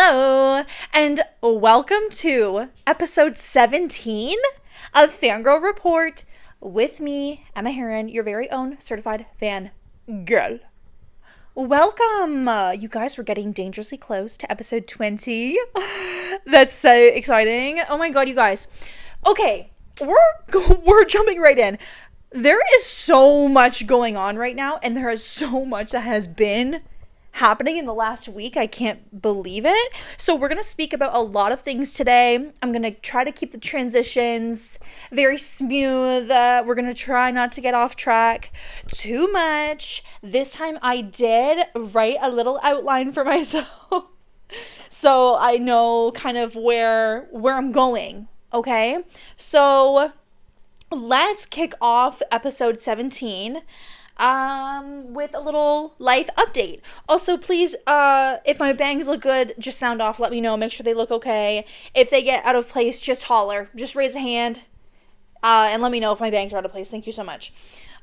Hello, and welcome to episode 17 of Fangirl Report with me, Emma Heron, your very own certified fan girl. Welcome! You guys, we're getting dangerously close to episode 20. That's so exciting. Oh my god, you guys. Okay, we're jumping right in. There is so much going on right now, and there is so much that has been happening in the last week. I can't believe it. So we're going to speak about a lot of things today. I'm going to try to keep the transitions very smooth. We're going to try not to get off track too much. This time I did write a little outline for myself so I know kind of where I'm going. Okay? So let's kick off episode 17 with a little life update. Also, please, if my bangs look good, just sound off, let me know, make sure they look okay. If they get out of place, just holler, just raise a hand, and let me know if my bangs are out of place. Thank you so much.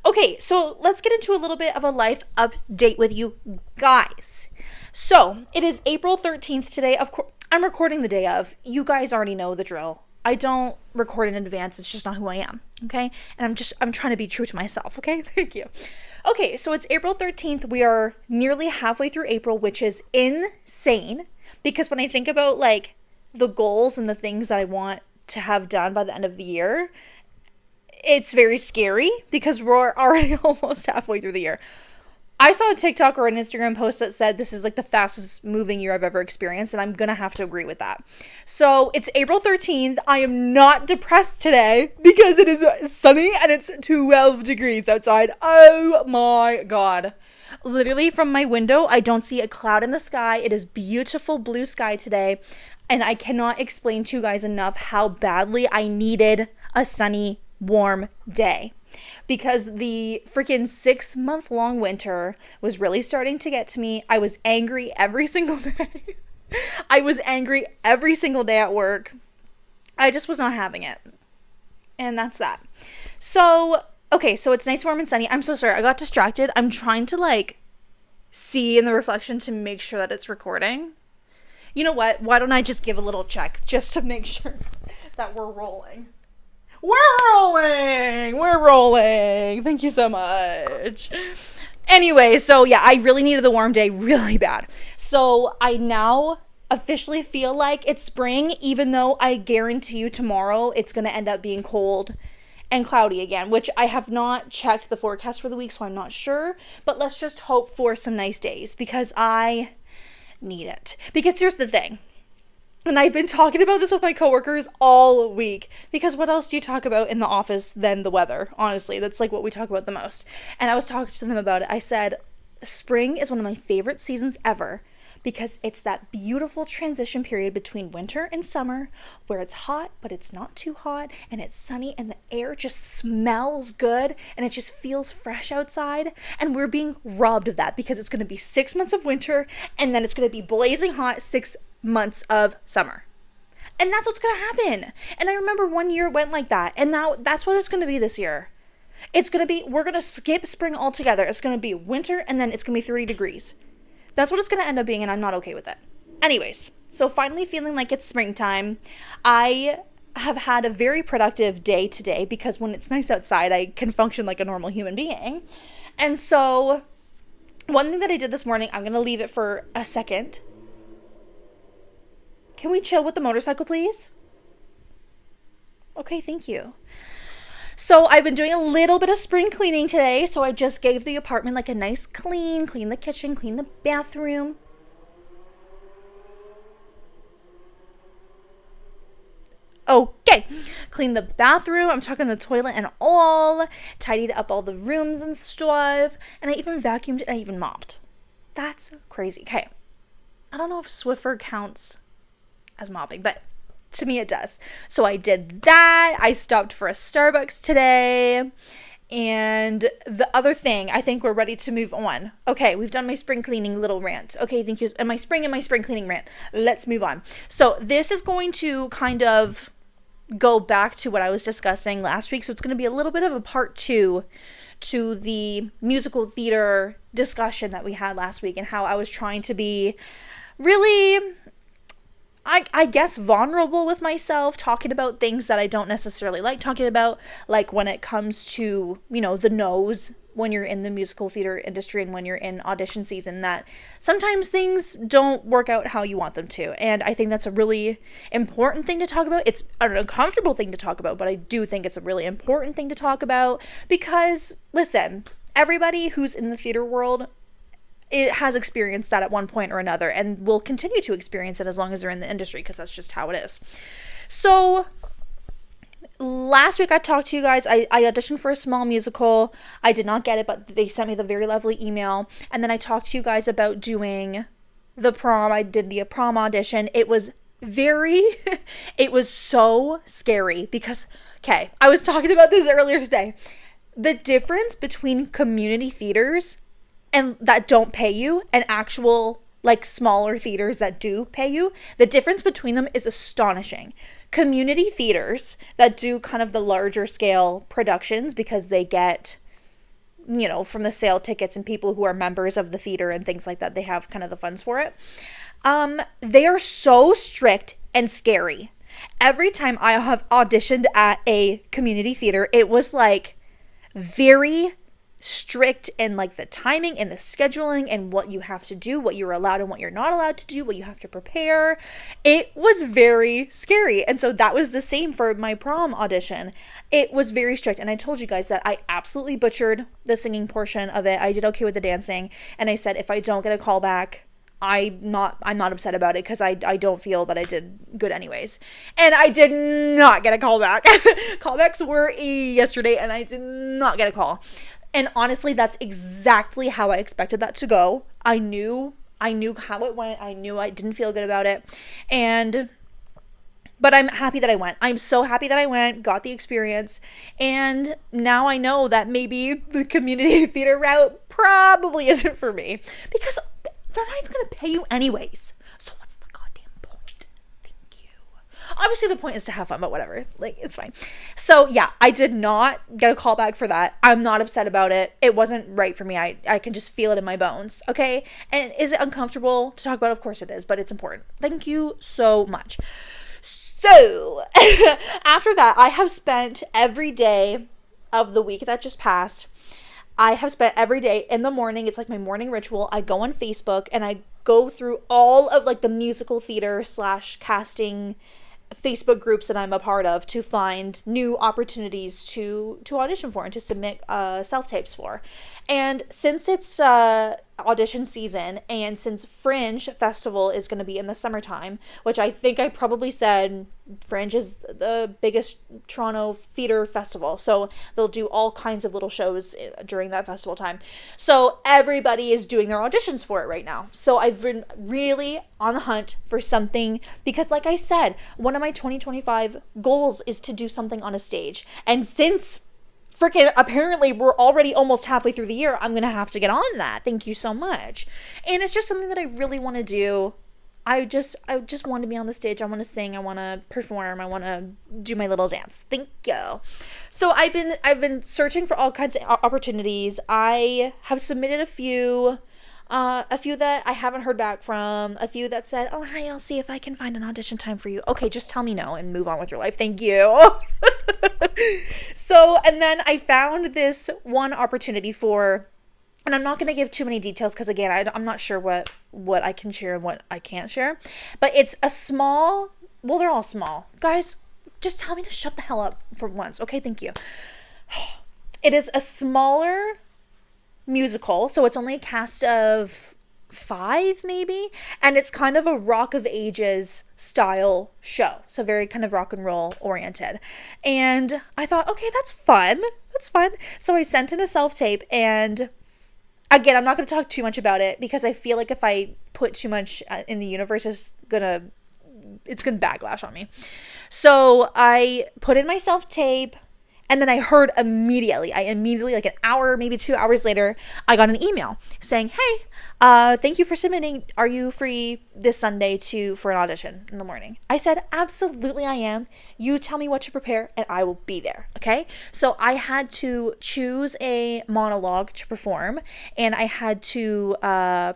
Okay, so let's get into a little bit of a life update with you guys. So, it is April 13th today. Of course, I'm recording the day of. You guys already know the drill. I don't record in advance. It's just not who I am, okay? And I'm trying to be true to myself, okay? Thank you. Okay, so it's April 13th. We are nearly halfway through April, which is insane because when I think about like the goals and the things that I want to have done by the end of the year, it's very scary because we're already almost halfway through the year. I saw a TikTok or an Instagram post that said this is like the fastest moving year I've ever experienced, and I'm going to have to agree with that. So it's April 13th. I am not depressed today because it is sunny and it's 12 degrees outside. Oh my God. Literally from my window, I don't see a cloud in the sky. It is beautiful blue sky today, and I cannot explain to you guys enough how badly I needed a sunny, warm day. Because the freaking 6-month-long winter was really starting to get to me. I was angry every single day. I was angry every single day at work. I just was not having it. And that's that. So, okay, so it's nice, warm, and sunny. I'm so sorry. I got distracted. I'm trying to, like, see in the reflection to make sure that it's recording. You know what? Why don't I just give a little check just to make sure that we're rolling. We're rolling. Thank you so much. Anyway, so yeah, I really needed the warm day really bad. So I now officially feel like it's spring, even though I guarantee you tomorrow it's going to end up being cold and cloudy again, which I have not checked the forecast for the week, so I'm not sure. But let's just hope for some nice days because I need it. Because here's the thing. And I've been talking about this with my coworkers all week because what else do you talk about in the office than the weather? Honestly, that's like what we talk about the most. And I was talking to them about it. I said, spring is one of my favorite seasons ever because it's that beautiful transition period between winter and summer where it's hot, but it's not too hot and it's sunny and the air just smells good and it just feels fresh outside. And we're being robbed of that because it's going to be 6 months of winter and then it's going to be blazing hot 6 months of summer. And that's what's going to happen. And I remember one year it went like that. And now that's what it's going to be this year. It's going to be, we're going to skip spring altogether. It's going to be winter and then it's going to be 30 degrees. That's what it's going to end up being and I'm not okay with it. Anyways, so finally feeling like it's springtime. I have had a very productive day today because when it's nice outside, I can function like a normal human being. And so one thing that I did this morning, I'm going to leave it for a second. Can we chill with the motorcycle, please? Okay, thank you. So I've been doing a little bit of spring cleaning today. So I just gave the apartment like a nice clean the kitchen, clean the bathroom. Okay, clean the bathroom. I'm talking the toilet and all. Tidied up all the rooms and stuff. And I even vacuumed and I even mopped. That's crazy. Okay, I don't know if Swiffer counts as mopping, but to me it does. So I did that. I stopped for a Starbucks today. And the other thing, I think we're ready to move on. Okay, we've done my spring cleaning little rant. Okay, thank you. And my spring cleaning rant. Let's move on. So this is going to kind of go back to what I was discussing last week. So it's going to be a little bit of a part 2 to the musical theater discussion that we had last week and how I was trying to be really I guess, vulnerable with myself, talking about things that I don't necessarily like talking about, like when it comes to, the no's when you're in the musical theater industry and when you're in audition season, that sometimes things don't work out how you want them to. And I think that's a really important thing to talk about. It's an uncomfortable thing to talk about, but I do think it's a really important thing to talk about because, listen, everybody who's in the theater world, it has experienced that at one point or another and will continue to experience it as long as they're in the industry, because that's just how it is. So last week I talked to you guys. I auditioned for a small musical. I did not get it, but they sent me the very lovely email. And then I talked to you guys about doing the prom. I did the prom audition. It was it was so scary because, okay, I was talking about this earlier today. The difference between community theaters and that don't pay you and actual like smaller theaters that do pay you, the difference between them is astonishing. Community theaters that do kind of the larger scale productions, because they get, from the sale tickets and people who are members of the theater and things like that, they have kind of the funds for it. They are so strict and scary. Every time I have auditioned at a community theater, it was like very strict in like the timing and the scheduling and what you have to do, what you're allowed and what you're not allowed to do, what you have to prepare. It was very scary. And so that was the same for my prom audition. It was very strict. And I told you guys that I absolutely butchered the singing portion of it. I did okay with the dancing. And I said, if I don't get a call back, I'm not upset about it because I don't feel that I did good anyways. And I did not get a call back. Callbacks were yesterday and I did not get a call. And honestly, that's exactly how I expected that to go. I knew how it went. I knew I didn't feel good about it. But I'm happy that I went. I'm so happy that I went, got the experience. And now I know that maybe the community theater route probably isn't for me, because they're not even going to pay you anyways. So what's the goddamn point? Thank you. Obviously the point is to have fun, but whatever. Like, it's fine. So yeah, I did not get a call back for that. I'm not upset about it. It wasn't right for me. I can just feel it in my bones. Okay. And is it uncomfortable to talk about? Of course it is, but it's important. Thank you so much. So after that, I have spent every day of the week that just passed. I have spent every day in the morning. It's like my morning ritual. I go on Facebook and I go through all of like the musical theater / casting Facebook groups that I'm a part of to find new opportunities to audition for and to submit self-tapes for. And since it's audition season, and since Fringe Festival is going to be in the summertime, which I think I probably said Fringe is the biggest Toronto theater festival, so they'll do all kinds of little shows during that festival time. So everybody is doing their auditions for it right now. So I've been really on the hunt for something, because like I said, one of my 2025 goals is to do something on a stage. And since freaking apparently we're already almost halfway through the year, I'm gonna have to get on that. Thank you so much. And it's just something that I really want to do. I just want to be on the stage. I want to sing. I want to perform. I want to do my little dance. Thank you. So I've been searching for all kinds of opportunities. I have submitted a few that I haven't heard back from, a few that said, oh, hi, I'll see if I can find an audition time for you. Okay, just tell me no and move on with your life. Thank you. So, and then I found this one opportunity for, and I'm not going to give too many details because, again, I'm not sure what I can share and what I can't share, but it's a small, well, they're all small. Guys, just tell me to shut the hell up for once. Okay, thank you. It is a smaller musical, so it's only a cast of 5 maybe, and it's kind of a Rock of Ages style show, so very kind of rock and roll oriented. And I thought, okay, that's fun. So I sent in a self-tape, and again, I'm not going to talk too much about it because I feel like if I put too much in the universe, it's gonna backlash on me. So I put in my self-tape. And then I heard immediately, like an hour, maybe 2 hours later, I got an email saying, hey, thank you for submitting. Are you free this Sunday for an audition in the morning? I said, absolutely I am. You tell me what to prepare and I will be there. Okay. So I had to choose a monologue to perform, and I had to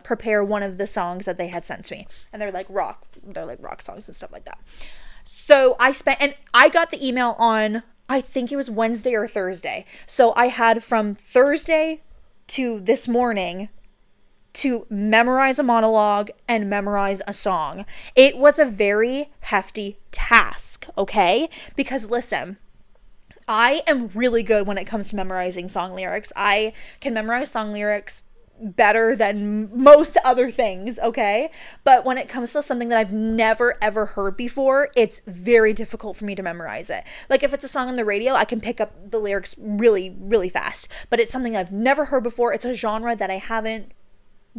prepare one of the songs that they had sent to me. And they're like rock they're like rock songs and stuff like that. So and I got the email on, I think it was Wednesday or Thursday. So I had from Thursday to this morning to memorize a monologue and memorize a song. It was a very hefty task, okay? Because listen, I am really good when it comes to memorizing song lyrics. I can memorize song lyrics better than most other things, okay? But when it comes to something that I've never ever heard before, it's very difficult for me to memorize it. Like if it's a song on the radio, I can pick up the lyrics really, really fast. But it's something I've never heard before. It's a genre that I haven't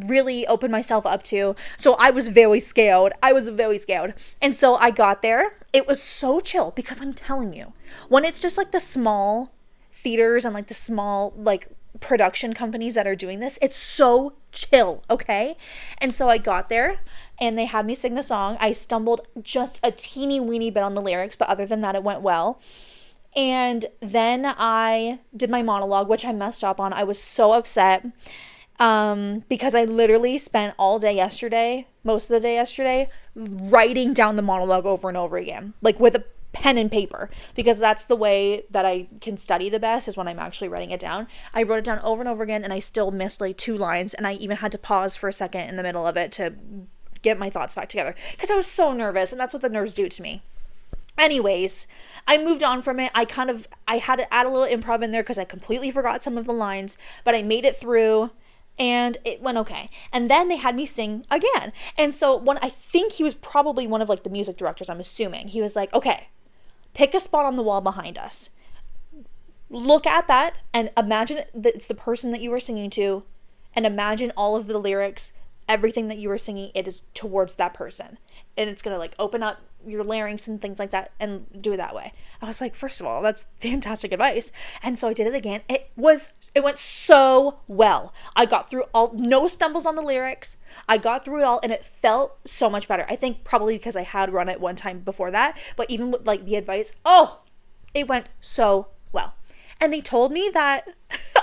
really opened myself up to. So I was very scared. And so I got there. It was so chill because I'm telling you, when it's just like the small theaters and like the small like production companies that are doing this, it's so chill, okay? And so I got there and they had me sing the song. I stumbled just a teeny weeny bit on the lyrics, but other than that, it went well. And then I did my monologue, which I messed up on. I was so upset because I literally spent all day yesterday, most of the day yesterday, writing down the monologue over and over again, like with a pen and paper, because that's the way that I can study the best, is when I'm actually writing it down. I wrote it down over and over again, and I still missed like 2 lines, and I even had to pause for a second in the middle of it to get my thoughts back together because I was so nervous, and that's what the nerves do to me. Anyways, I moved on from it. I had to add a little improv in there because I completely forgot some of the lines, but I made it through. And it went okay. And then they had me sing again. And so I think he was probably one of like the music directors, I'm assuming. He was like, okay, pick a spot on the wall behind us. Look at that and imagine that it's the person that you were singing to, and imagine all of the lyrics, everything that you were singing, it is towards that person. And it's going to like open up your larynx and things like that and do it that way. I was like, first of all, that's fantastic advice. And so I did it again. It went so well. I got through no stumbles on the lyrics. I got through it all and it felt so much better. I think probably because I had run it one time before that, but even with like the advice, it went so well. And they told me that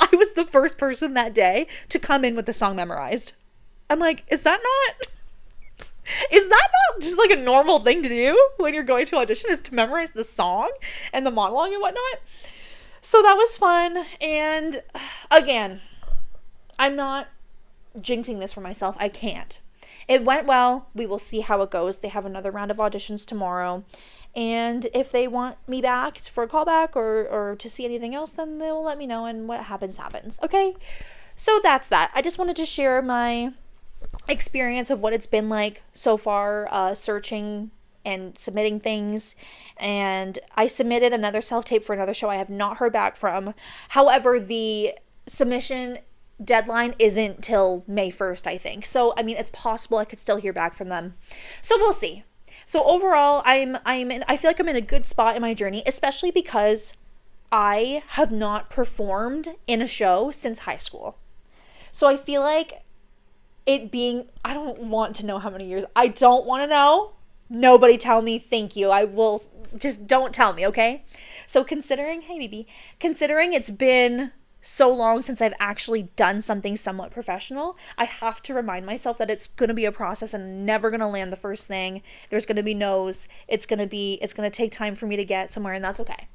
I was the first person that day to come in with the song memorized. I'm like, is that not just like a normal thing to do when you're going to audition, is to memorize the song and the monologue and whatnot? So that was fun. And again, I'm not jinxing this for myself. I can't. It went well. We will see how it goes. They have another round of auditions tomorrow. And if they want me back for a callback or to see anything else, then they'll let me know, and what happens. Okay? So that's that. I just wanted to share my experience of what it's been like so far, searching and submitting things. And I submitted another self-tape for another show I have not heard back from. However, the submission deadline isn't till May 1st, I think. So, I mean, it's possible I could still hear back from them. So we'll see. So overall, I feel like I'm in a good spot in my journey, especially because I have not performed in a show since high school. So I feel like I don't want to know how many years. I don't want to know. Nobody tell me. Thank you. I will, just don't tell me, okay? So considering it's been so long since I've actually done something somewhat professional, I have to remind myself that it's going to be a process and I'm never going to land the first thing. There's going to be no's. It's going to take time for me to get somewhere, and that's okay.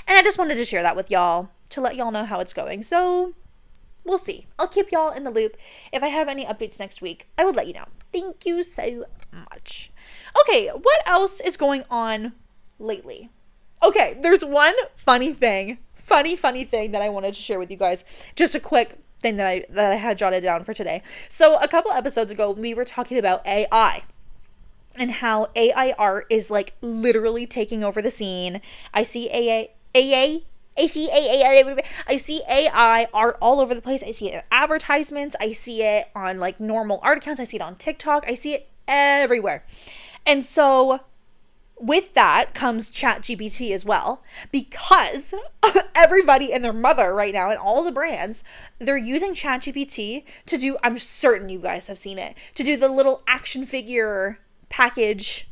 And I just wanted to share that with y'all to let y'all know how it's going. So we'll see. I'll keep y'all in the loop. If I have any updates next week, I will let you know. Thank you so much. Okay, what else is going on lately? Okay, there's one funny thing that I wanted to share with you guys. Just a quick thing that I had jotted down for today. So a couple episodes ago, we were talking about AI and how AI art is like literally taking over the scene. I see AI art all over the place. I see it in advertisements. I see it on like normal art accounts. I see it on TikTok. I see it everywhere. And so with that comes ChatGPT as well, because everybody and their mother right now and all the brands, they're using ChatGPT to do, I'm certain you guys have seen it, to do the little action figure package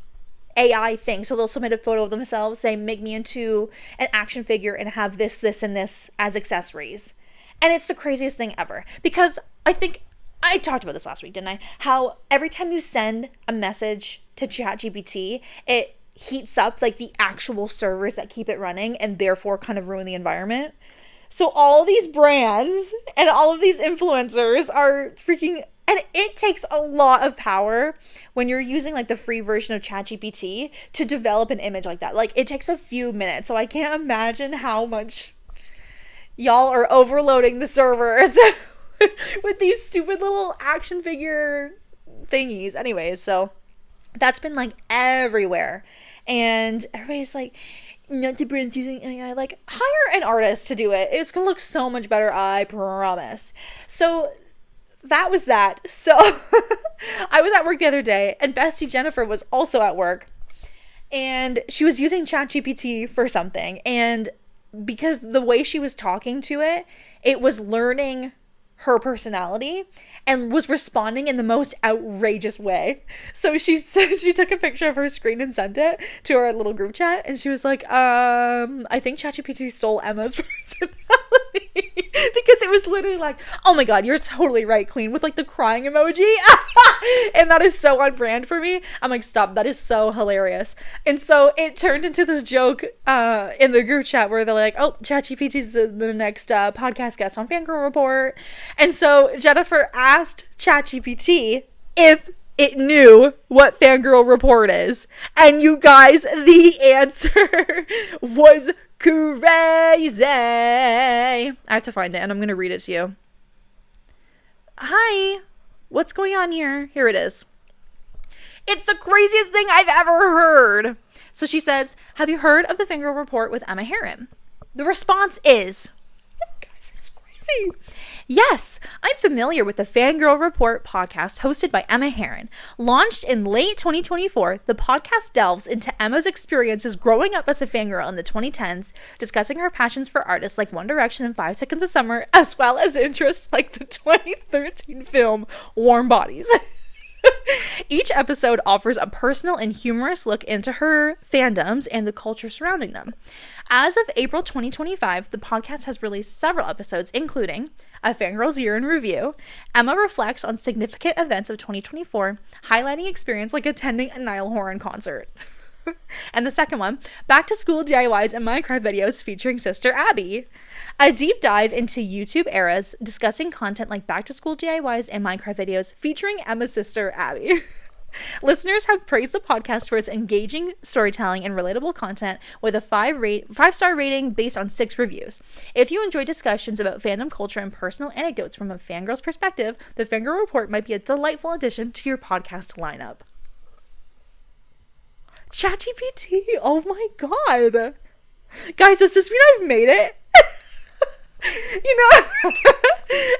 AI thing. So they'll submit a photo of themselves, say, make me into an action figure and have this, and this as accessories. And it's the craziest thing ever, because I think I talked about this last week, didn't I? How every time you send a message to ChatGPT, it heats up like the actual servers that keep it running and therefore kind of ruin the environment. So all these brands and all of these influencers are freaking, and it takes a lot of power when you're using like the free version of ChatGPT to develop an image like that. Like it takes a few minutes. So I can't imagine how much y'all are overloading the servers with these stupid little action figure thingies. Anyways, so that's been like everywhere. And everybody's like, not the brands using AI, like hire an artist to do it. It's gonna look so much better, I promise. So that was that. So I was at work the other day and Bestie Jennifer was also at work and she was using ChatGPT for something. And because the way she was talking to it, it was learning her personality and was responding in the most outrageous way. So she said she took a picture of her screen and sent it to our little group chat and she was like, I think ChatGPT stole Emma's personality. Because it was literally like, oh my god, you're totally right, queen, with like the crying emoji. And that is so on brand for me. I'm like, stop, that is so hilarious. And so it turned into this joke in the group chat where they're like, oh, ChatGPT is the next podcast guest on Fangirl Report. And so Jennifer asked ChatGPT if it knew what Fangirl Report is. And you guys, the answer was crazy. I have to find it and I'm going to read it to you. Hi, what's going on here? Here it is. It's the craziest thing I've ever heard. So she says, have you heard of the Fangirl Report with Emma Heron? The response is, guys, it's crazy. Yes, I'm familiar with the Fangirl Report podcast hosted by Emma Heron. Launched in late 2024, the podcast delves into Emma's experiences growing up as a fangirl in the 2010s, discussing her passions for artists like One Direction and 5 Seconds of Summer, as well as interests like the 2013 film Warm Bodies. Each episode offers a personal and humorous look into her fandoms and the culture surrounding them. As of April 2025, the podcast has released several episodes, including a Fangirl's Year in Review. Emma reflects on significant events of 2024, highlighting experience like attending a Niall Horan concert. And the second one, Back to School DIYs and Minecraft videos featuring Sister Abby. A deep dive into YouTube eras, discussing content like Back to School DIYs and Minecraft videos featuring Emma's sister Abby. Listeners have praised the podcast for its engaging storytelling and relatable content with a 5-star rating based on 6 reviews. If you enjoy discussions about fandom culture and personal anecdotes from a fangirl's perspective, the Fangirl Report might be a delightful addition to your podcast lineup. ChatGPT, oh my god. Guys, does this mean I've made it? You know,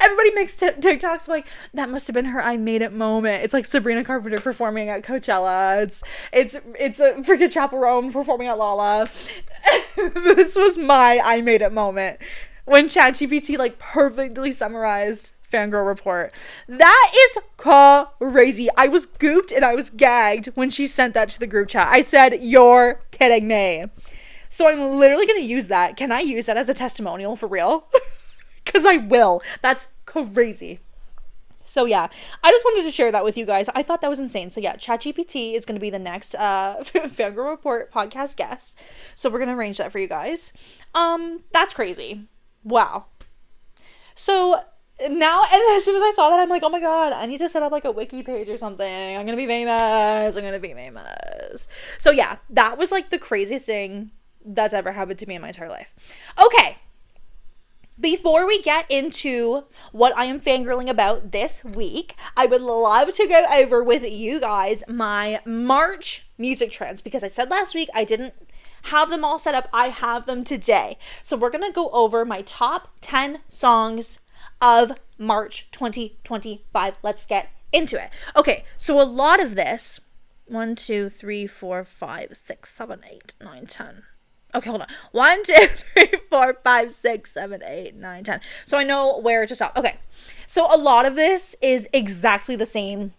everybody makes TikToks like, that must have been her I made it moment. It's like Sabrina Carpenter performing at Coachella. It's a freaking Chaperone performing at Lala. This was my I made it moment when ChatGPT like perfectly summarized Fangirl Report. That is crazy. I was gooped and I was gagged when she sent that to the group chat. I said, you're kidding me. So I'm literally going to use that. Can I use that as a testimonial for real? Because I will. That's crazy. So yeah, I just wanted to share that with you guys. I thought that was insane. So yeah, ChatGPT is going to be the next Fangirl Report podcast guest. So we're going to arrange that for you guys. That's crazy. Wow. So now, and as soon as I saw that, I'm like, oh my god, I need to set up like a wiki page or something. I'm gonna be famous. So yeah, that was like the craziest thing that's ever happened to me in my entire life. Okay, before we get into what I am fangirling about this week, I would love to go over with you guys my March music trends, because I said last week I didn't have them all set up. I have them today. So we're gonna go over my top 10 songs of March 2025. Let's get into it. Okay, so a lot of this, 1, 2, 3, 4, 5, 6, 7, 8, 9, 10. Okay, hold on. 1, 2, 3, 4, 5, 6, 7, 8, 9, 10. So I know where to stop. Okay, so a lot of this is exactly the same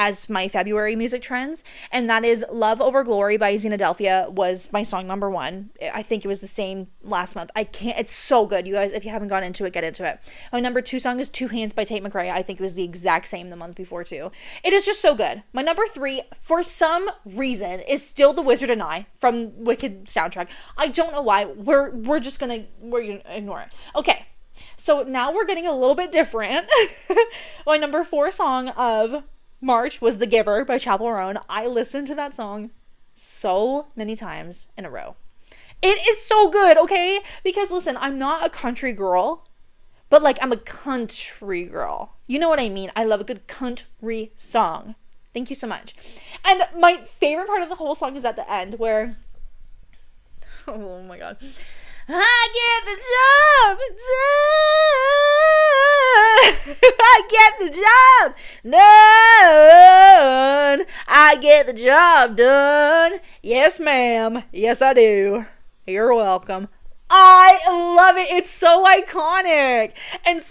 as my February music trends, and that is Love Over Glory by Xenadelphia was my song number 1. I think it was the same last month. It's so good, you guys. If you haven't gone into it, get into it. My number 2 song is Two Hands by Tate McRae. I think it was the exact same the month before too. It is just so good. My number 3, for some reason, is still The Wizard and I from Wicked soundtrack. I don't know why. We're gonna ignore it. Okay. So now we're getting a little bit different. My number 4 song of March was The Giver by Chappell Roan. I listened to that song so many times in a row. It is so good, okay? Because listen, I'm not a country girl, but like I'm a country girl. You know what I mean? I love a good country song. Thank you so much. And my favorite part of the whole song is at the end where, oh my God. I get the job done. I get the job done. I get the job done. Yes, ma'am. Yes, I do. You're welcome. I love it. It's so iconic. And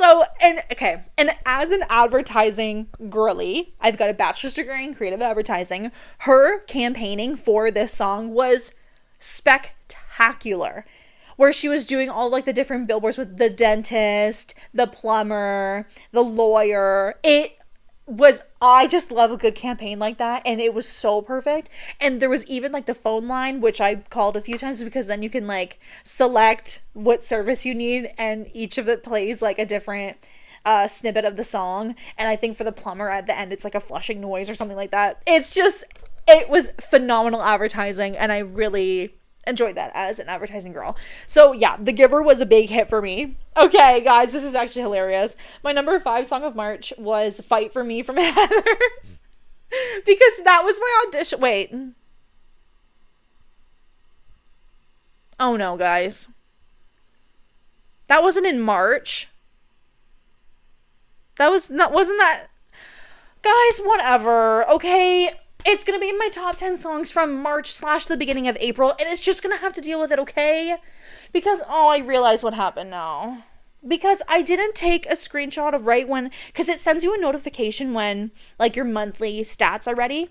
as an advertising girly, I've got a bachelor's degree in creative advertising. Her campaigning for this song was spectacular. Where she was doing all like the different billboards with the dentist, the plumber, the lawyer. I just love a good campaign like that, and it was so perfect. And there was even like the phone line, which I called a few times because then you can like select what service you need, and each of it plays like a different snippet of the song. And I think for the plumber at the end, it's like a flushing noise or something like that. It was phenomenal advertising, and I really enjoyed that as an advertising girl. So yeah, The Giver was a big hit for me. Okay, guys, this is actually hilarious. My number 5 song of March was Fight For Me from Heathers. Because that was my audition. Wait. Oh no, guys. That wasn't in March. Wasn't that... Guys, whatever. Okay. It's going to be in my top 10 songs from March / the beginning of April, and it's just going to have to deal with it, okay? Because, I realize what happened now. Because I didn't take a screenshot of right when, because it sends you a notification when, like, your monthly stats are ready.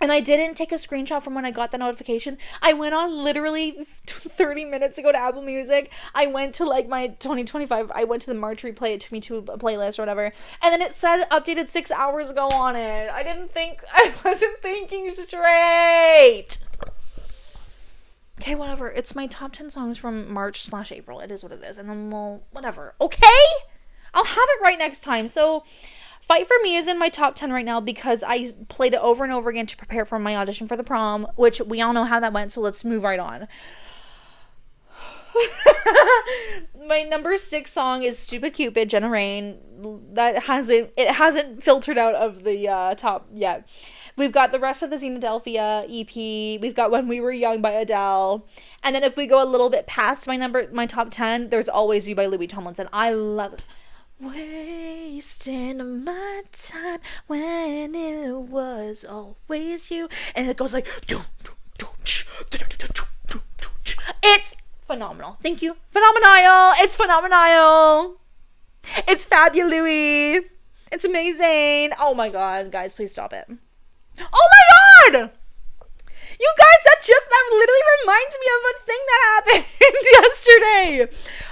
And I didn't take a screenshot from when I got the notification. I went on literally 30 minutes ago to Apple Music. I went to like my 2025. I went to the March replay. It took me to a playlist or whatever. And then it said updated 6 hours ago on it. I wasn't thinking straight. Okay, whatever. It's my top 10 songs from March / April. It is what it is. And then whatever. Okay? I'll have it right next time. So... Fight For Me is in my top 10 right now because I played it over and over again to prepare for my audition for the prom, which we all know how that went, so let's move right on. My number 6 song is Stupid Cupid, Jenna Rain. It hasn't filtered out of the top yet. We've got the rest of the Xenadelphia EP. We've got When We Were Young by Adele. And then if we go a little bit past my top 10, there's Always You by Louis Tomlinson. I love it. Wasting my time when it was always you. And it goes like... It's phenomenal. Thank you. Phenomenal. It's phenomenal. It's fabulous. It's amazing. Oh my God. Guys, please stop it. Oh my God! You guys, that literally reminds me of a thing that happened yesterday.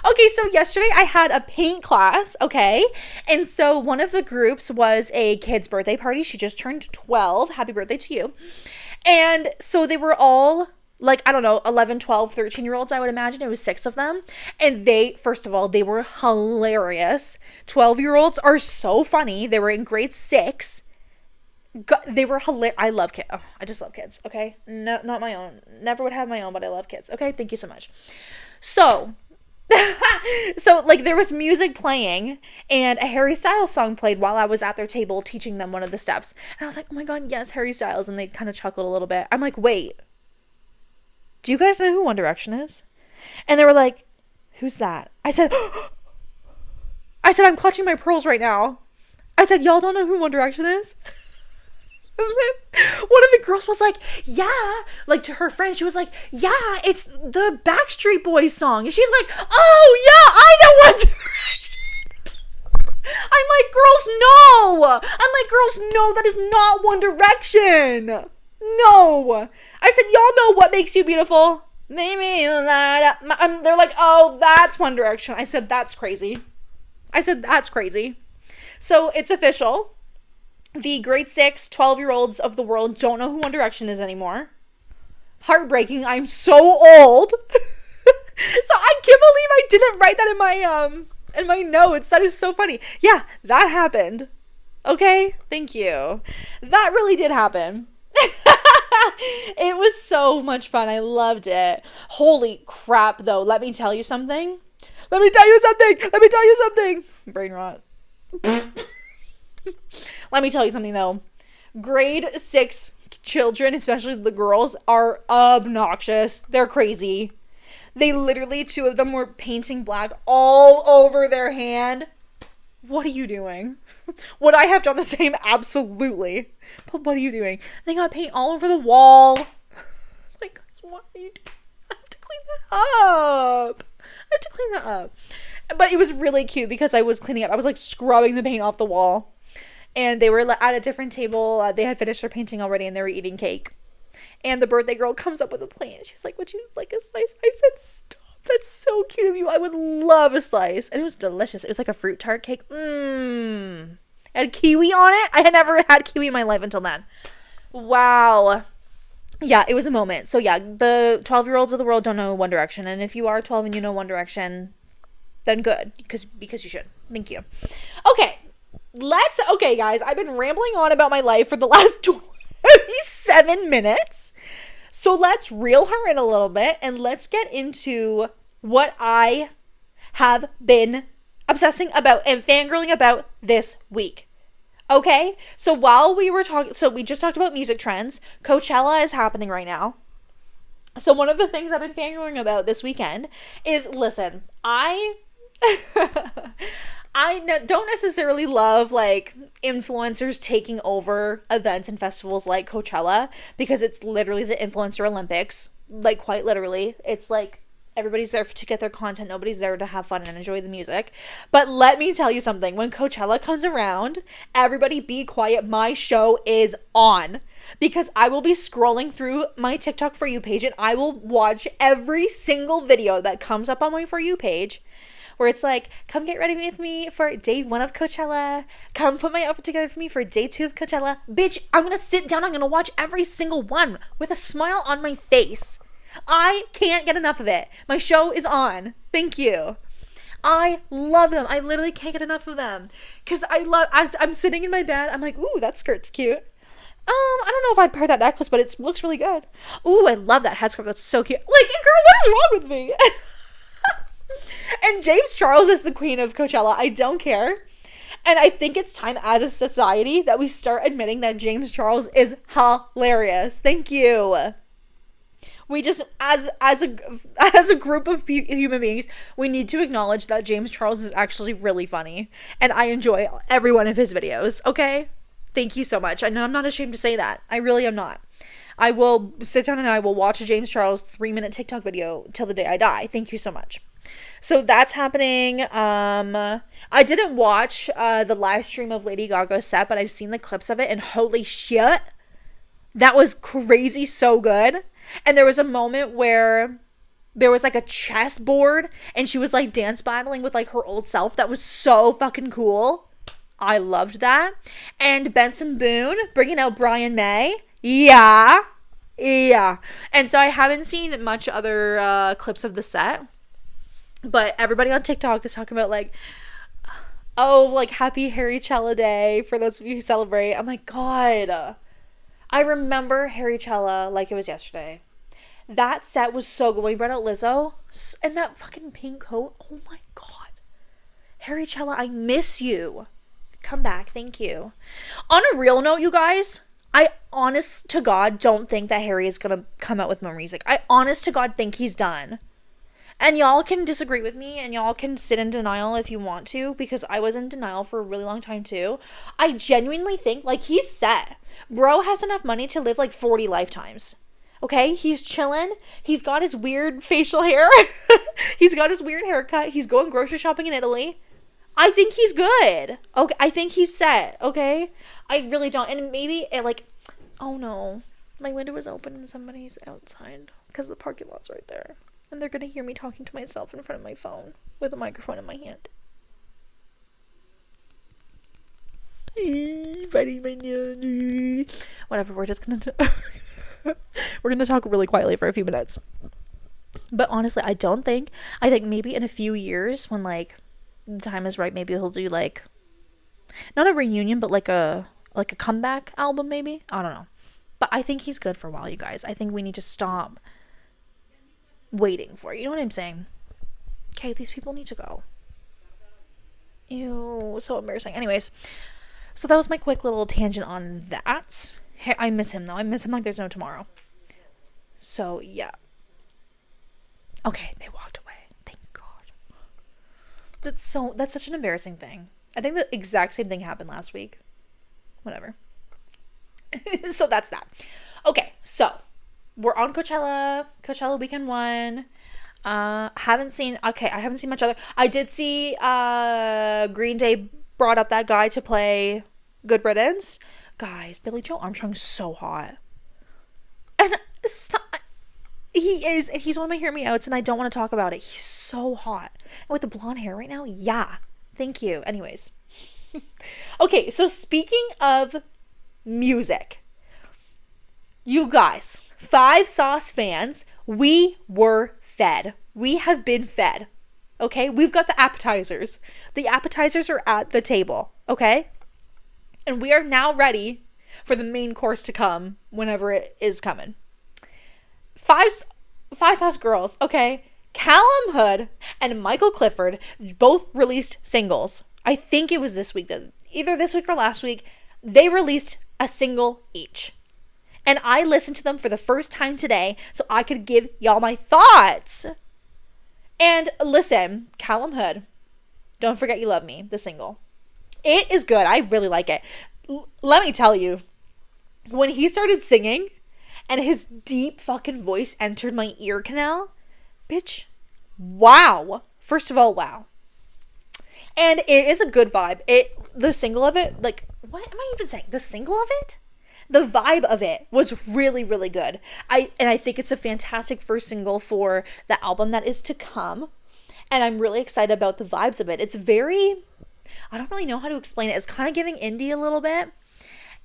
Okay, so yesterday I had a paint class, okay? And so one of the groups was a kid's birthday party. She just turned 12. Happy birthday to you. And so they were all like, I don't know, 11, 12, 13-year-olds, I would imagine. It was 6 of them. And first of all, they were hilarious. 12-year-olds are so funny. They were in grade 6. They were hilarious. I love kids. Oh, I just love kids. Okay. No, not my own. Never would have my own, but I love kids. Okay. Thank you so much. So like there was music playing and a Harry Styles song played while I was at their table teaching them one of the steps. And I was like, oh my God, yes, Harry Styles. And they kind of chuckled a little bit. I'm like, wait, do you guys know who One Direction is? And they were like, who's that? I said, I'm clutching my pearls right now. I said, y'all don't know who One Direction is? And then one of the girls was like, yeah, like to her friend, she was like, yeah, it's the Backstreet Boys song. And she's like, oh yeah, I know One Direction. I'm like, girls, no. I'm like, girls, no, that is not One Direction. No. I said, y'all know what makes you beautiful? Maybe you light up they're like, oh, that's One Direction. I said, that's crazy. So it's official. The grade 6, 12-year-olds of the world don't know who One Direction is anymore. Heartbreaking. I'm so old. So I can't believe I didn't write that in my notes. That is so funny. Yeah, that happened. Okay, thank you. That really did happen. It was so much fun. I loved it. Holy crap, though. Let me tell you something. Brain rot. Let me tell you something, though. Grade 6 children, especially the girls, are obnoxious. They're crazy. They literally, 2 of them were painting black all over their hand. What are you doing? Would I have done the same? Absolutely. But what are you doing? They got paint all over the wall. Like, guys, what are you doing? I have to clean that up. But it was really cute because I was cleaning up. I was like scrubbing the paint off the wall. And they were at a different table. They had finished their painting already and they were eating cake. And the birthday girl comes up with a plate. She was like, would you like a slice? I said, stop. That's so cute of you. I would love a slice. And it was delicious. It was like a fruit tart cake. It had kiwi on it. I had never had kiwi in my life until then. Wow. Yeah, it was a moment. So yeah, the 12-year-olds of the world don't know One Direction. And if you are 12 and you know One Direction, then good. Because you should. Thank you. Okay, guys, I've been rambling on about my life for the last 27 minutes. So let's reel her in a little bit and let's get into what I have been obsessing about and fangirling about this week. Okay? So while we were talking, so we just talked about music trends. Coachella is happening right now. So one of the things I've been fangirling about this weekend is, listen, I don't necessarily love like influencers taking over events and festivals like Coachella because it's literally the influencer Olympics. Like, quite literally. It's like everybody's there to get their content. Nobody's there to have fun and enjoy the music. But let me tell you something. When Coachella comes around, everybody be quiet. My show is on. Because I will be scrolling through my TikTok For You page and I will watch every single video that comes up on my For You page where it's like, come get ready with me for day 1 of Coachella. Come put my outfit together for me for day 2 of Coachella. Bitch, I'm going to sit down. I'm going to watch every single one with a smile on my face. I can't get enough of it. My show is on. Thank you. I love them. I literally can't get enough of them. Because as I'm sitting in my bed, I'm like, ooh, that skirt's cute. I don't know if I'd pair that necklace, but it looks really good. Ooh, I love that headscarf. That's so cute. Like, girl, what is wrong with me? And James Charles is the queen of Coachella. I don't care. And I think it's time as a society that we start admitting that James Charles is hilarious. Thank you. We just, as a group of human beings, we need to acknowledge that James Charles is actually really funny. And I enjoy every one of his videos, okay? Thank you so much. I know I'm not ashamed to say that. I really am not. I will sit down and I will watch a James Charles 3-minute TikTok video till the day I die. Thank you so much. So that's happening. I didn't watch the live stream of Lady Gaga's set, but I've seen the clips of it and holy shit, that was crazy, so good. And there was a moment where there was like a chess board and she was like dance battling with like her old self. That was so fucking cool. I loved that. And Benson Boone bringing out Brian May. Yeah. And so I haven't seen much other clips of the set. But everybody on TikTok is talking about like, oh, like happy Harrychella Day for those of you who celebrate. I'm like, God, I remember Harrychella like it was yesterday. That set was so good. When we brought out Lizzo and that fucking pink coat. Oh my God. Harrychella, I miss you. Come back. Thank you. On a real note, you guys, I honest to God don't think that Harry is going to come out with more music. I honest to God think he's done. And y'all can disagree with me and y'all can sit in denial if you want to, because I was in denial for a really long time too. I genuinely think like he's set. Bro has enough money to live like 40 lifetimes. Okay? He's chilling. He's got his weird facial hair. He's got his weird haircut. He's going grocery shopping in Italy. I think he's good. Okay, I think he's set. Okay, I really don't. And maybe it like, oh no, my window is open and somebody's outside because the parking lot's right there, and they're gonna hear me talking to myself in front of my phone with a microphone in my hand. Whatever. We're just gonna we're gonna talk really quietly for a few minutes. But honestly, I think maybe in a few years when like the time is right, maybe he'll do like not a reunion but like a comeback album, maybe. I don't know. But I think he's good for a while, you guys. I think we need to stop waiting for it. You know what I'm saying? Okay, these people need to go. Ew, so embarrassing. Anyways, so that was my quick little tangent on that. I miss him though. I miss him like there's no tomorrow. So yeah. Okay, they walked away. Thank God. That's such an embarrassing thing. I think the exact same thing happened last week. Whatever. So that's that. Okay, so we're on Coachella weekend 1. I haven't seen much other. I did see Green Day brought up that guy to play Good Riddance. Guys, Billy Joe Armstrong's so hot. And he is, and he's one of my hear me outs, and I don't want to talk about it. He's so hot. And with the blonde hair right now, yeah. Thank you. Anyways. Okay, so speaking of music, you guys, 5 Sauce fans, we were fed. We have been fed. Okay? We've got the appetizers. The appetizers are at the table. Okay? And we are now ready for the main course to come whenever it is coming. Five Sauce girls, okay? Callum Hood and Michael Clifford both released singles. I think it was this week. Either this week or last week. They released a single each. And I listened to them for the first time today so I could give y'all my thoughts. And listen, Callum Hood, Don't Forget You Love Me, the single. It is good. I really like it. Let me tell you, when he started singing and his deep fucking voice entered my ear canal, bitch, wow. First of all, wow. And it is a good vibe. The single of it, like, what am I even saying? The single of it? The vibe of it was really, really good. I think it's a fantastic first single for the album that is to come. And I'm really excited about the vibes of it. It's very, I don't really know how to explain it. It's kind of giving indie a little bit.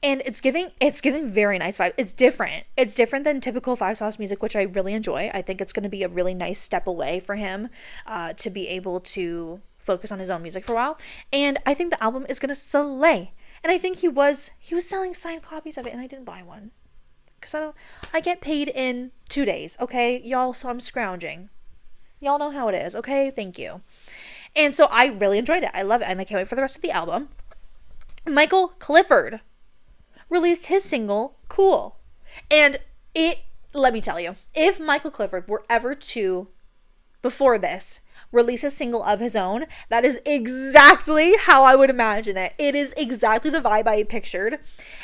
And it's giving very nice vibe. It's different. It's different than typical 5 Sauce music, which I really enjoy. I think it's going to be a really nice step away for him to be able to focus on his own music for a while. And I think the album is going to slay. And I think he was selling signed copies of it, and I didn't buy one. Because I get paid in 2 days, okay? Y'all, so I'm scrounging. Y'all know how it is, okay? Thank you. And so I really enjoyed it. I love it, and I can't wait for the rest of the album. Michael Clifford released his single, Cool. And let me tell you, if Michael Clifford were ever to, before this, release a single of his own, that is exactly how I would imagine it. It is exactly the vibe I pictured.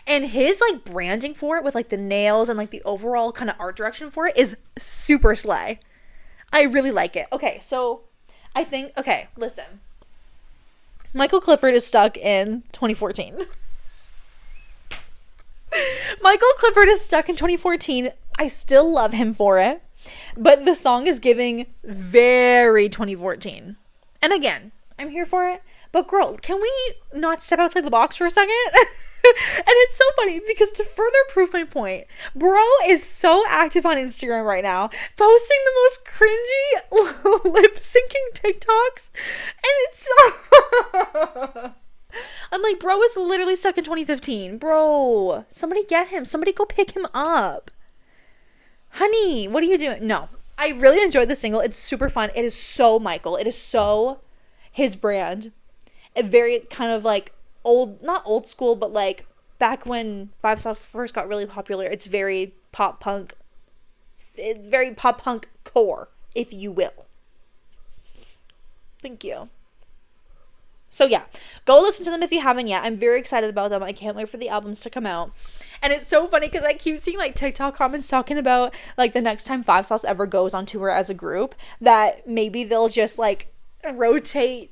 And his like branding for it with like the nails and like the overall kind of art direction for it is super slay. I really like it. Okay, so I think, listen. Michael Clifford is stuck in 2014. Michael Clifford is stuck in 2014. I still love him for it. But the song is giving very 2014. And again, I'm here for it. But girl, can we not step outside the box for a second? And it's so funny because to further prove my point, bro is so active on Instagram right now, posting the most cringy lip syncing TikToks. And it's so... I'm like, bro is literally stuck in 2015. Bro, somebody get him. Somebody go pick him up. Honey, what are you doing? No, I really enjoyed the single. It's super fun. It is so Michael. It is so his brand. A very kind of like not old school, but like back when 5 Sauce first got really popular. It's very pop punk. It's very pop punk core, if you will. Thank you. So yeah, go listen to them if you haven't yet. I'm very excited about them. I can't wait for the albums to come out. And it's so funny because I keep seeing like TikTok comments talking about like the next time 5 Sauce ever goes on tour as a group, that maybe they'll just like rotate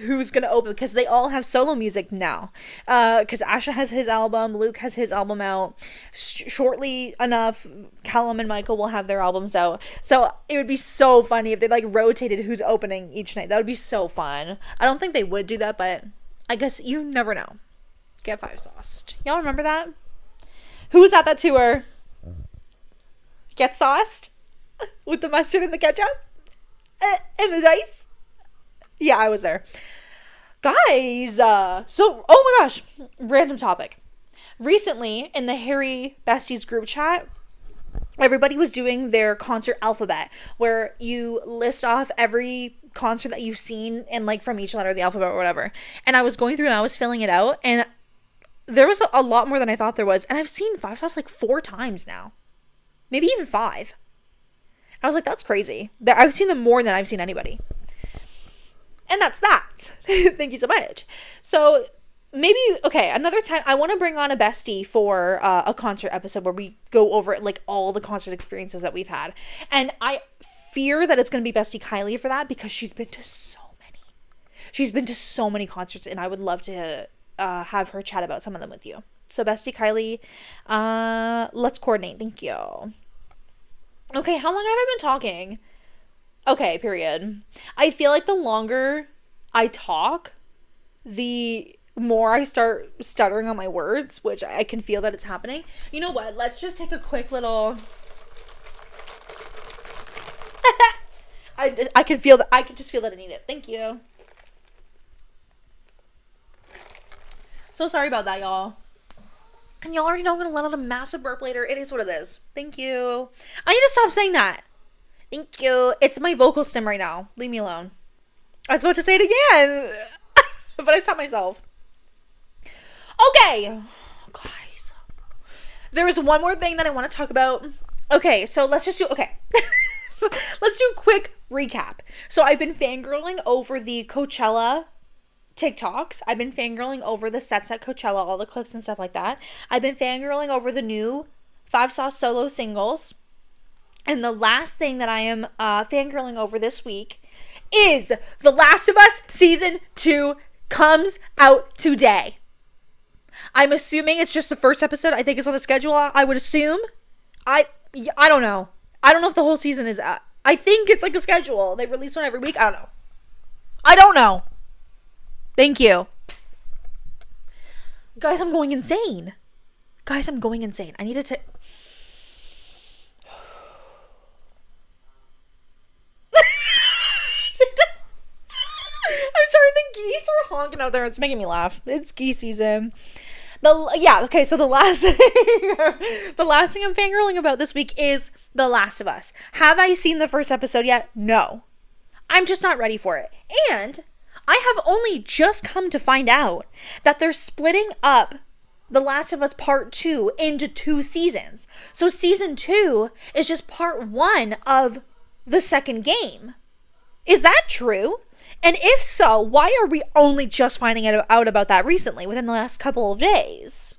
who's gonna open, because they all have solo music now. Because Asha has his album, Luke has his album out. Shortly enough, Callum and Michael will have their albums out. So it would be so funny if they like rotated who's opening each night. That would be so fun. I don't think they would do that, but I guess you never know. Get 5 sauced. Y'all remember that? Who was at that tour? Get sauced with the mustard and the ketchup and the dice. Yeah, I was there. Guys, so, oh my gosh, random topic. Recently, in the Harry Besties group chat, everybody was doing their concert alphabet, where you list off every concert that you've seen and like from each letter of the alphabet or whatever. And I was going through and I was filling it out, and there was a lot more than I thought there was. And I've seen 5 sauce like 4 times now. Maybe even 5. I was like, that's crazy. I've seen them more than I've seen anybody. And that's that. Thank you so much. So maybe, okay, another time I want to bring on a bestie for a concert episode where we go over like all the concert experiences that we've had. And I fear that it's going to be bestie Kylie for that, because she's been to so many. She's been to so many concerts, and I would love to have her chat about some of them with you. So bestie Kylie, let's coordinate. Thank you. Okay, how long have I been talking? Okay, period. I feel like the longer I talk, the more I start stuttering on my words, which I can feel that it's happening. You know what? Let's just take a quick little... I can feel that. I can just feel that I need it. Thank you. So sorry about that, y'all. And y'all already know I'm going to let out a massive burp later. It is what it is. Thank you. I need to stop saying that. Thank you. It's my vocal stem right now. Leave me alone. I was about to say it again. But I stopped myself. Okay. Guys. There is one more thing that I want to talk about. Okay, so let's just do... Okay. Let's do a quick recap. So I've been fangirling over the Coachella TikToks. I've been fangirling over the sets at Coachella, all the clips and stuff like that. I've been fangirling over the new 5 sauce solo singles. And the last thing that I am fangirling over this week is The Last of Us Season 2 comes out today. I'm assuming it's just the first episode. I think it's on a schedule, I would assume. I don't know. I don't know if the whole season is... I think it's like a schedule. They release one every week. I don't know. I don't know. Thank you. Guys, I'm going insane. I need to... I'm sorry, the geese are honking out there. It's making me laugh. It's geese season. Okay, so the last thing I'm fangirling about this week is The Last of Us. Have I seen the first episode yet? No. I'm just not ready for it. And I have only just come to find out that they're splitting up The Last of Us Part 2 into 2 seasons. So season 2 is just part 1 of the second game. Is that true? And if so, why are we only just finding out about that recently, within the last couple of days?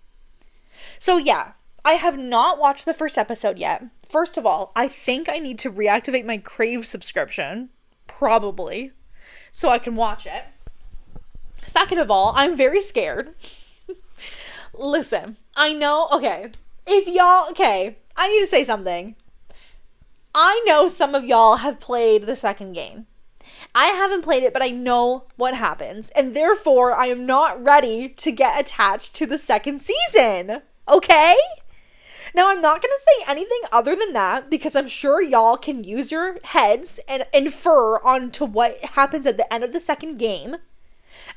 So yeah, I have not watched the first episode yet. First of all, I think I need to reactivate my Crave subscription. Probably. So I can watch it. Second of all, I'm very scared. Listen, I know, okay, I need to say something. I know some of y'all have played the second game. I haven't played it, but I know what happens. And therefore, I am not ready to get attached to the second season. Okay? Now, I'm not going to say anything other than that, because I'm sure y'all can use your heads and infer onto what happens at the end of the second game. And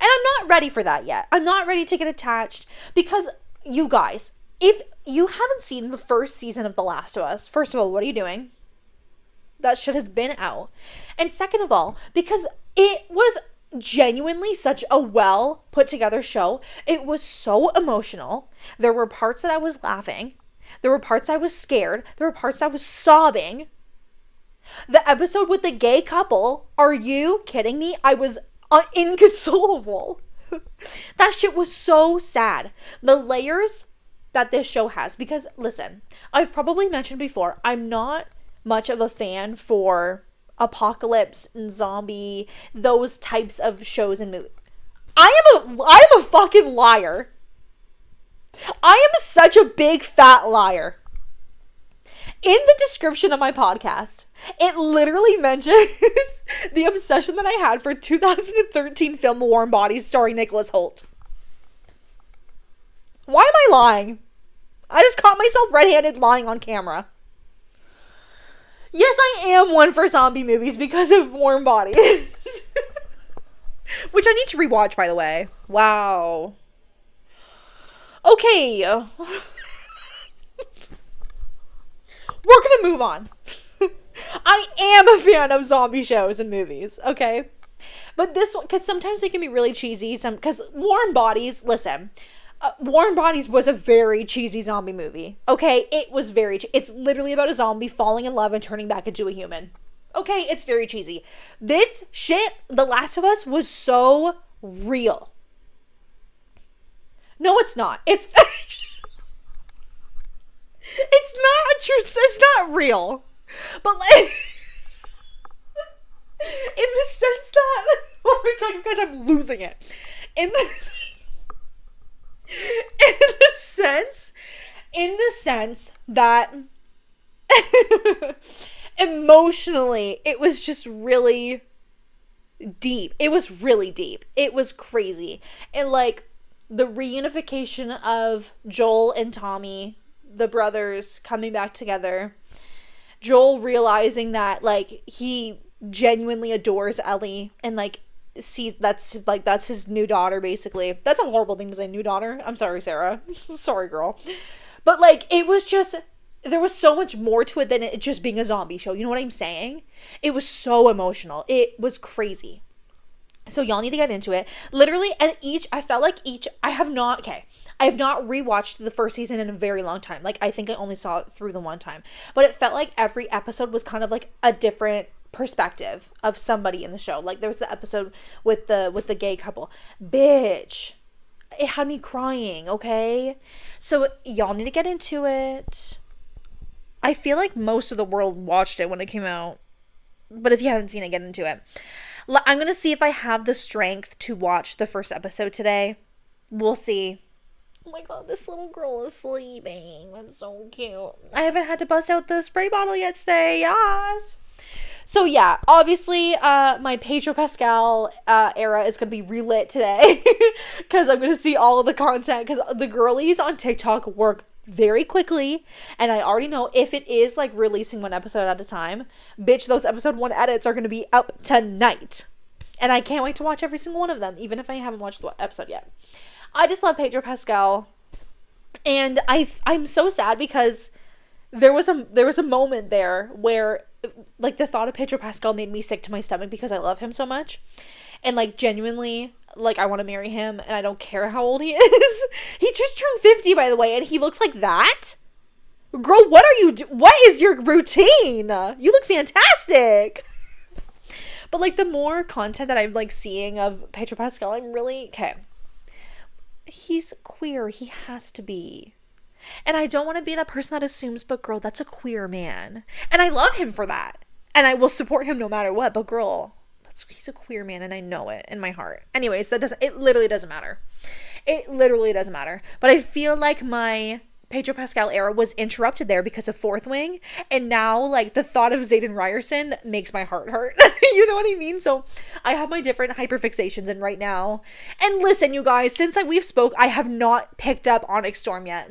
I'm not ready for that yet. I'm not ready to get attached, because you guys, if you haven't seen the first season of The Last of Us, first of all, what are you doing? That shit has been out. And second of all, because it was genuinely such a well put together show. It was so emotional. There were parts that I was laughing. There were parts I was scared. There were parts I was sobbing. The episode with the gay couple, are you kidding me? I was inconsolable. That shit was so sad. The layers that this show has, because listen, I've probably mentioned before, I'm not much of a fan for apocalypse and zombie, those types of shows and movies. I am a fucking liar. I am such a big fat liar. In the description of my podcast, it literally mentions the obsession that I had for 2013 film Warm Bodies starring Nicholas Hoult. Why am I lying? I just caught myself red-handed lying on camera. Yes, I am one for zombie movies because of Warm Bodies. Which I need to rewatch, by the way. Wow. Okay. We're gonna move on. I am a fan of zombie shows and movies, okay? But this one, because sometimes they can be really cheesy. Because Warm Bodies, listen, Warm Bodies was a very cheesy zombie movie, okay? It was very, it's literally about a zombie falling in love and turning back into a human. Okay, it's very cheesy. This shit, The Last of Us, was so real. No, it's not. It's it's not real. But like, in the sense that, oh my god, you guys, I'm losing it. In the sense that emotionally, it was just really deep. It was really deep. It was crazy. And like, the reunification of Joel and Tommy, the brothers, coming back together. Joel realizing that like he genuinely adores Ellie and like sees that's his new daughter, basically. That's a horrible thing to say, new daughter. I'm sorry, Sarah. Sorry, girl. But like, it was just, there was so much more to it than it just being a zombie show. You know what I'm saying? It was so emotional. It was crazy. So y'all need to get into it. Literally, and I have not rewatched the first season in a very long time. Like, I think I only saw it through the one time. But it felt like every episode was kind of like a different perspective of somebody in the show. Like, there was the episode with the gay couple. Bitch. It had me crying, okay? So y'all need to get into it. I feel like most of the world watched it when it came out. But if you haven't seen it, get into it. I'm going to see if I have the strength to watch the first episode today. We'll see. Oh my god, this little girl is sleeping. That's so cute. I haven't had to bust out the spray bottle yet today. Yes. So yeah, obviously my Pedro Pascal era is going to be relit today. Because I'm going to see all of the content. Because the girlies on TikTok work very quickly, and I already know if it is like releasing one episode at a time, bitch, those episode 1 edits are going to be up tonight, and I can't wait to watch every single one of them, even if I haven't watched the episode yet. I just love Pedro Pascal, and I'm so sad because there was a moment there where like the thought of Pedro Pascal made me sick to my stomach because I love him so much, and like genuinely, like, I want to marry him, and I don't care how old he is. He just turned 50, by the way, and he looks like that? Girl, what is your routine? You look fantastic. But, like, the more content that I'm, like, seeing of Pedro Pascal, I'm really, okay. He's queer. He has to be. And I don't want to be that person that assumes, but girl, that's a queer man. And I love him for that. And I will support him no matter what, but girl, he's a queer man, and I know it in my heart. Anyways, it literally doesn't matter. It literally doesn't matter. But I feel like my Pedro Pascal era was interrupted there because of Fourth Wing, and now like the thought of Zayden Ryerson makes my heart hurt. You know what I mean? So I have my different hyperfixations, and right now, and listen, you guys, since we've spoke, I have not picked up Onyx Storm yet.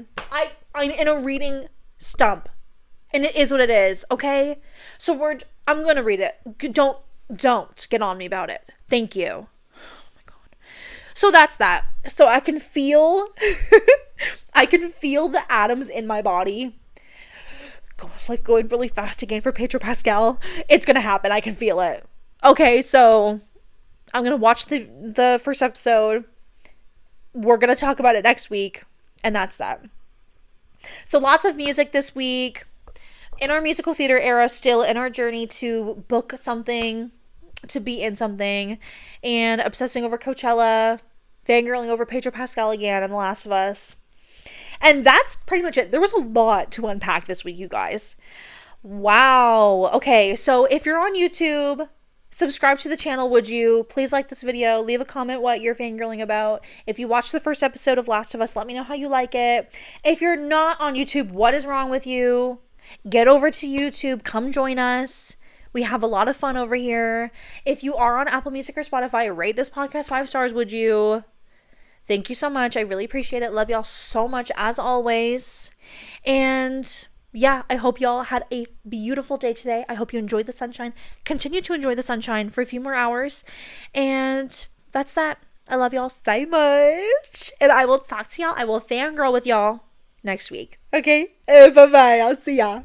I'm in a reading stump, and it is what it is. Okay, so I'm gonna read it. Don't get on me about it. Thank you. Oh my god. So that's that. So I can feel the atoms in my body going really fast again for Pedro Pascal. It's gonna happen. I can feel it. Okay, so I'm gonna watch the first episode. We're gonna talk about it next week, and that's that. So lots of music this week. In our musical theater era, still in our journey to book something, to be in something, and obsessing over Coachella, fangirling over Pedro Pascal again, and The Last of Us. And that's pretty much it. There was a lot to unpack this week, you guys. Wow. Okay, so if you're on YouTube, subscribe to the channel, would you? Please like this video. Leave a comment what you're fangirling about. If you watched the first episode of Last of Us, let me know how you like it. If you're not on YouTube, what is wrong with you? Get over to YouTube. Come join us. We have a lot of fun over here. If you are on Apple Music or Spotify, rate this podcast 5 stars, would you? Thank you so much. I really appreciate it. Love y'all so much as always. And yeah, I hope y'all had a beautiful day today. I hope you enjoyed the sunshine. Continue to enjoy the sunshine for a few more hours. And that's that. I love y'all so much. And I will talk to y'all. I will fangirl with y'all next week. Okay? Bye-bye. I'll see y'all.